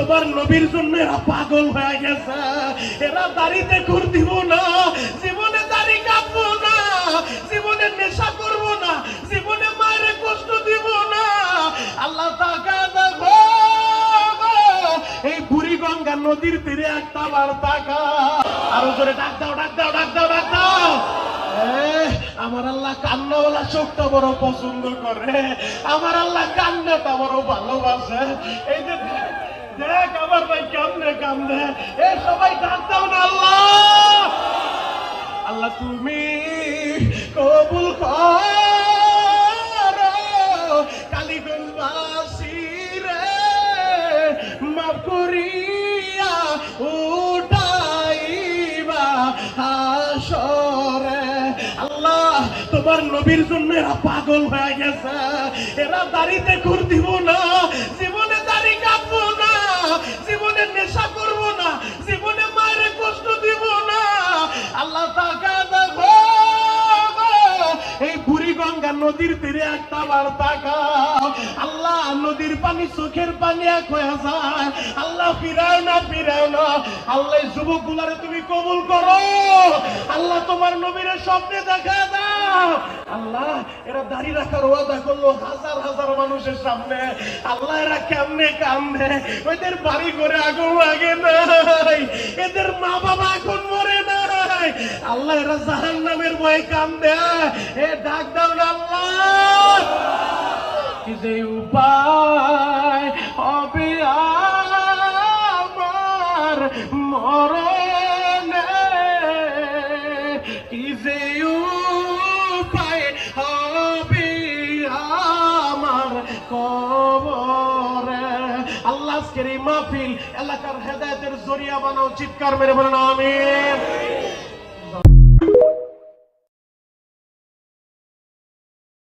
তোমার নবীর জন্য এরা পাগল হয়ে গেছে। এরা দাড়িতে খুর দিব না, জীবনে দাড়ি কাটবো না, জীবনে নেশা করবো না, জীবনে মায়ের কষ্ট দিব না। আল্লাহ তাকা দেখো এই বুড়ি গঙ্গা নদীর তীরে একটা বার তাকা, আরো জোরে ডাক দাও, ডাক দাও, ডাক দাও, ডাক দাও। আমার আল্লাহ কান্নাওয়ালা চোখটা বড় পছন্দ করে, আমার আল্লাহ কান্নাটা বড় ভালোবাসে। এই যে দেখ আমার ভাই কান্দে কান্দে, এ সবাই ডাক দাও না আল্লাহ। আল্লাহ তুমি কবুল করো কালীগঞ্জবাসীরে, মাফ করিয়া উঠাইবা হাসরে। আল্লাহ তোমার নবীর জন্য এরা পাগল হয়ে গেছে। এরা দাড়িতে খুর দিব না, জীবনে দাড়ি কাটবো না, জীবনে নেশা করবো না, জীবনে মায়ের কষ্ট দিব না। আল্লাহ তাকা দেখো এই বুড়ি গঙ্গা নদীর তীরে একটা বার তাকাও। আল্লাহ নদীর পানি চোখের পানি এক হয়ে যায়। আল্লাহ ফিরাও না, ফিরাও না। আল্লাহ যুবক গুলারে তুমি কবুল করো। আল্লাহ তোমার নবীর স্বপ্নে দেখা দাও। আল্লাহ এরা দাড়ি রাখার ওয়াদা করলো হাজার হাজার মানুষের সামনে। আল্লাহ এরা কেমনে কান্দে, ওদের বাড়ি করে আগুন লাগে নাই, এদের মা বাবা এখন মরে নাই। আল্লাহ এরা জাহান্নামের ভয়ে কান্দে। এ ডাক দাও না আল্লাহ। কি যে উপায় হবে আমার মরণে, কি যে উপায় হবে আমার কবরে। আল্লাহ আজকের এই মাহফিল এলাকার হেদায়েতের জরিয়া বানাও, চিৎকার মেরে বলেন আমিন।